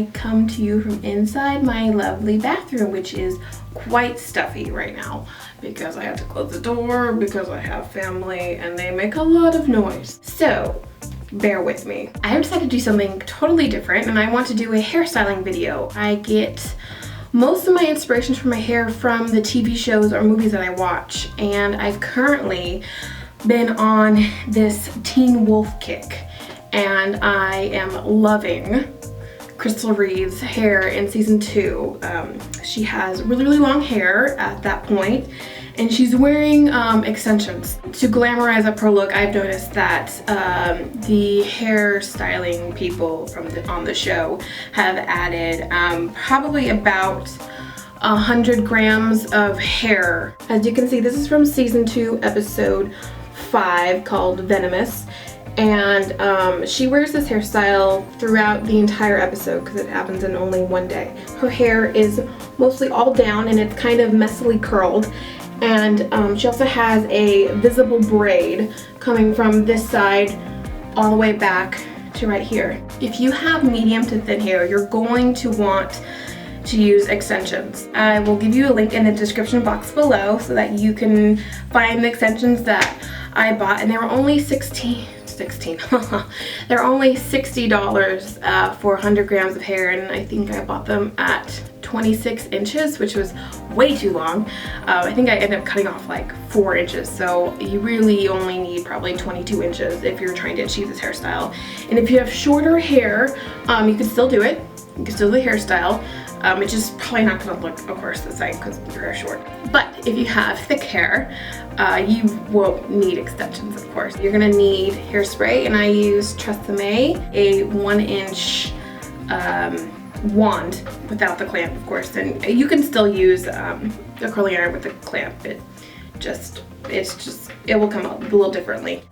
I come to you from inside my lovely bathroom, which is quite stuffy right now because I have to close the door because I have family and they make a lot of noise. So bear with me. I decided to do something totally different, and I want to do a hairstyling video. I get most of my inspirations for my hair from the TV shows or movies that I watch, and I've currently been on this Teen Wolf kick, and I am loving Crystal Reed's hair in season 2. She has really long hair at that point, and she's wearing extensions. To glamorize up her look, I've noticed that the hairstyling people on the show have added probably about 100 grams of hair. As you can see, this is from season 2, episode 5, called Venomous. And she wears this hairstyle throughout the entire episode because it happens in only one day. Her hair is mostly all down and it's kind of messily curled. And she also has a visible braid coming from this side all the way back to right here. If you have medium to thin hair, you're going to want to use extensions. I will give you a link in the description box below so that you can find the extensions that I bought, and they were only they're only $60 for 100 grams of hair, and I think I bought them at 26 inches, which was way too long. I think I ended up cutting off like 4 inches, so you really only need probably 22 inches if you're trying to achieve this hairstyle. And if you have shorter hair, you can still do it. You can still do the hairstyle. It's just probably not gonna look, of course, the same because your hair is short. But if you have thick hair, you won't need extensions, of course. You're gonna need hairspray, and I use Tresemme, a 1-inch wand without the clamp, of course. And you can still use the curling iron with the clamp. It will come out a little differently.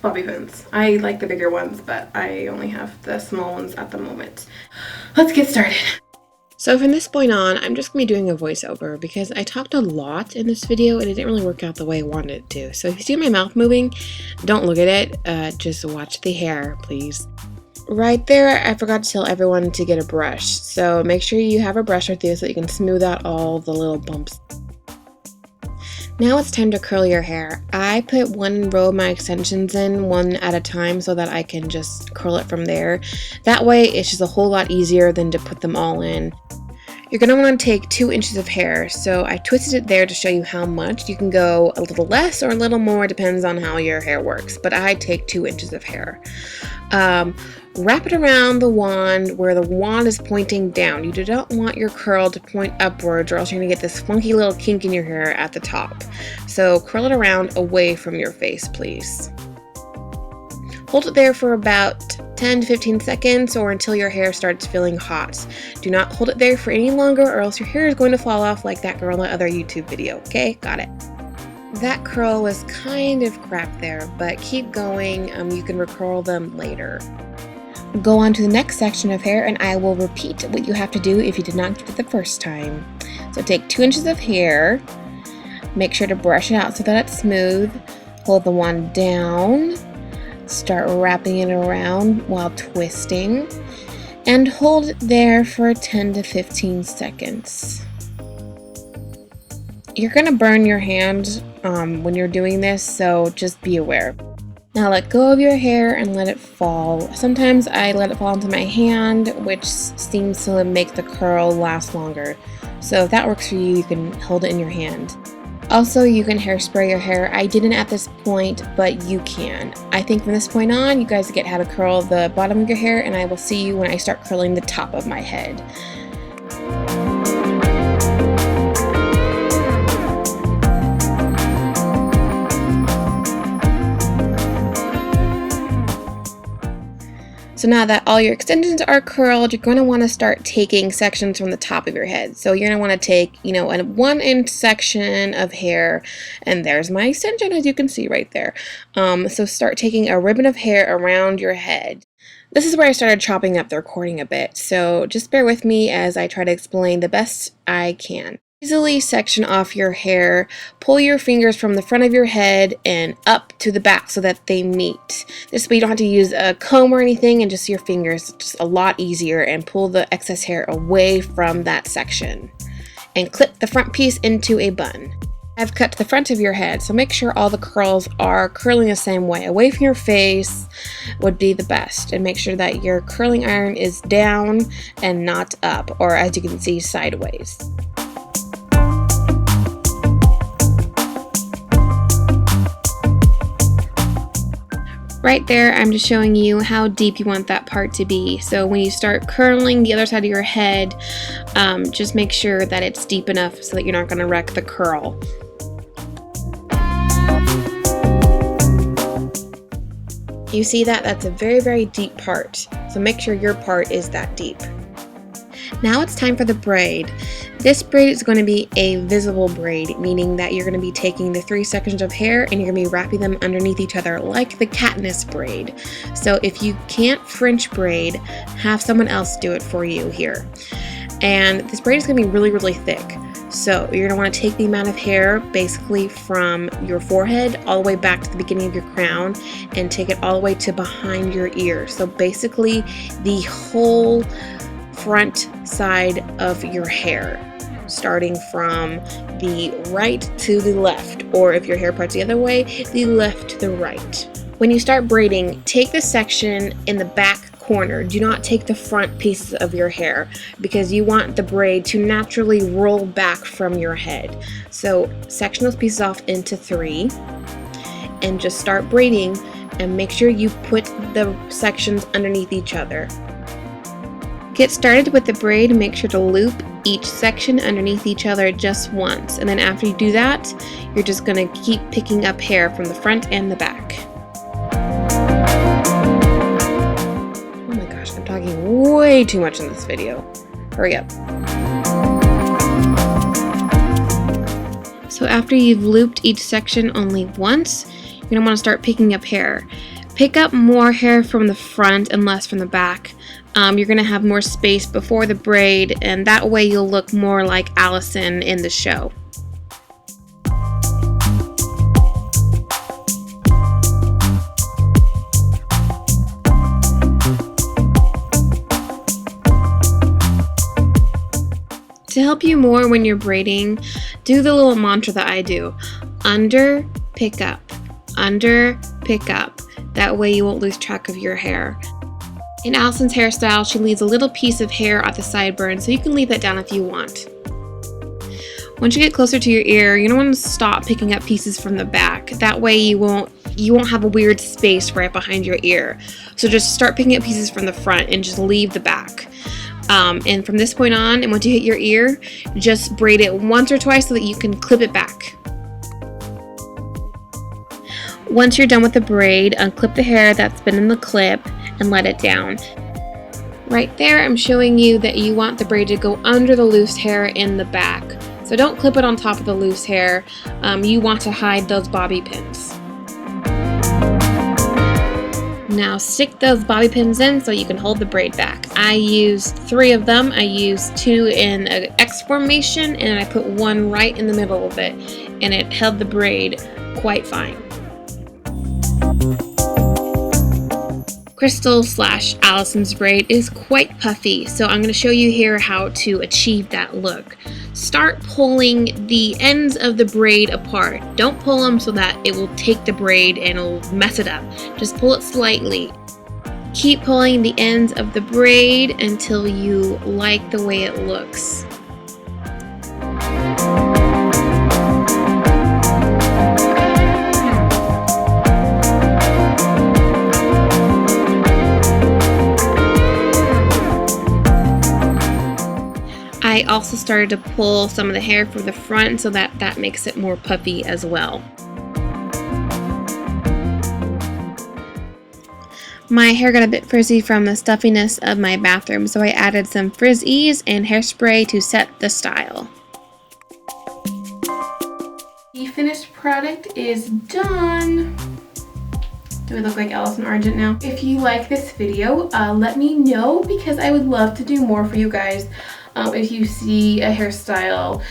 Bobby pins. I like the bigger ones, but I only have the small ones at the moment. Let's get started. So from this point on, I'm just going to be doing a voiceover because I talked a lot in this video and it didn't really work out the way I wanted it to. So if you see my mouth moving, don't look at it. Just watch the hair, please. Right there, I forgot to tell everyone to get a brush. So make sure you have a brush with you so that you can smooth out all the little bumps. Now it's time to curl your hair. I put one row of my extensions in, one at a time, so that I can just curl it from there. That way it's just a whole lot easier than to put them all in. You're going to want to take 2 inches of hair, so I twisted it there to show you how much. You can go a little less or a little more, depends on how your hair works, but I take 2 inches of hair. Wrap it around the wand where the wand is pointing down. You do not want your curl to point upwards, or else you're going to get this funky little kink in your hair at the top. So curl it around away from your face, please. Hold it there for about 10 to 15 seconds or until your hair starts feeling hot. Do not hold it there for any longer, or else your hair is going to fall off like that girl in the other YouTube video. Okay, got it. That curl was kind of crap there, but keep going. You can recurl them later. Go on to the next section of hair, and I will repeat what you have to do if you did not get it the first time. So take 2 inches of hair, make sure to brush it out so that it's smooth, hold the wand down, start wrapping it around while twisting, and hold it there for 10 to 15 seconds. You're going to burn your hand when you're doing this, so just be aware. Now let go of your hair and let it fall. Sometimes I let it fall into my hand, which seems to make the curl last longer. So if that works for you, you can hold it in your hand. Also, you can hairspray your hair. I didn't at this point, but you can. I think from this point on, you guys get how to curl the bottom of your hair, and I will see you when I start curling the top of my head. So now that all your extensions are curled, you're going to want to start taking sections from the top of your head. So you're going to want to take, a 1-inch section of hair, and there's my extension, as you can see right there. So start taking a ribbon of hair around your head. This is where I started chopping up the recording a bit, so just bear with me as I try to explain the best I can. Easily section off your hair. Pull your fingers from the front of your head and up to the back so that they meet. This way you don't have to use a comb or anything, and just your fingers. It's just a lot easier. And pull the excess hair away from that section. And clip the front piece into a bun. I've cut to the front of your head, so make sure all the curls are curling the same way. Away from your face would be the best. And make sure that your curling iron is down and not up, or as you can see, sideways. Right there, I'm just showing you how deep you want that part to be. So when you start curling the other side of your head, just make sure that it's deep enough so that you're not going to wreck the curl. You see that? That's a very, very deep part. So make sure your part is that deep. Now it's time for the braid. This braid is going to be a visible braid, meaning that you're going to be taking the 3 sections of hair and you're going to be wrapping them underneath each other like the Katniss braid. So if you can't French braid, have someone else do it for you here. And this braid is going to be really, really thick. So you're going to want to take the amount of hair basically from your forehead all the way back to the beginning of your crown and take it all the way to behind your ear. So basically the whole front side of your hair, starting from the right to the left, or if your hair part's the other way, the left to the right. When you start braiding, take the section in the back corner. Do not take the front pieces of your hair because you want the braid to naturally roll back from your head. So section those pieces off into 3 and just start braiding, and make sure you put the sections underneath each other. Get started with the braid. Make sure to loop each section underneath each other just once, and then after you do that, you're just going to keep picking up hair from the front and the back. Oh my gosh, I'm talking way too much in this video. Hurry up. So after you've looped each section only once, you're going to want to start picking up hair. Pick up more hair from the front and less from the back. You're going to have more space before the braid, and that way you'll look more like Allison in the show. To help you more when you're braiding, do the little mantra that I do. Under, pick up. Under, pick up. That way you won't lose track of your hair. In Allison's hairstyle, she leaves a little piece of hair at the sideburn, so you can leave that down if you want. Once you get closer to your ear, you're going to want to stop picking up pieces from the back. That way you won't have a weird space right behind your ear. So just start picking up pieces from the front and just leave the back. And from this point on, and once you hit your ear, just braid it once or twice so that you can clip it back. Once you're done with the braid, unclip the hair that's been in the clip and let it down. Right there, I'm showing you that you want the braid to go under the loose hair in the back. So don't clip it on top of the loose hair. You want to hide those bobby pins. Now stick those bobby pins in so you can hold the braid back. I used 3 of them. I used 2 in an X formation, and I put 1 right in the middle of it, and it held the braid quite fine. Crystal / Allison's braid is quite puffy, so I'm going to show you here how to achieve that look. Start pulling the ends of the braid apart. Don't pull them so that it will take the braid and it'll mess it up. Just pull it slightly. Keep pulling the ends of the braid until you like the way it looks. I also started to pull some of the hair from the front so that makes it more puffy as well. My hair got a bit frizzy from the stuffiness of my bathroom, so I added some Frizz Ease and hairspray to set the style. The finished product is done. Do I look like Allison Argent now? If you like this video, let me know because I would love to do more for you guys. If you see a hairstyle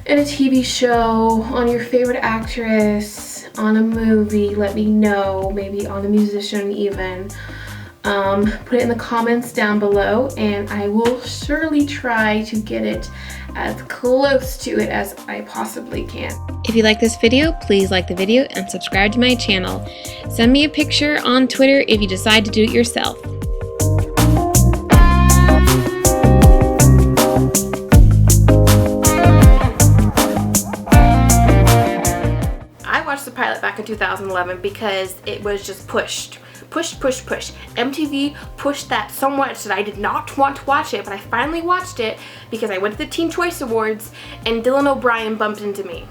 in a TV show, on your favorite actress, on a movie, let me know, maybe on a musician even. Put it in the comments down below and I will surely try to get it as close to it as I possibly can. If you like this video, please like the video and subscribe to my channel. Send me a picture on Twitter if you decide to do it yourself. I watched the pilot back in 2011 because it was just pushed. MTV pushed that so much that I did not want to watch it, but I finally watched it because I went to the Teen Choice Awards and Dylan O'Brien bumped into me.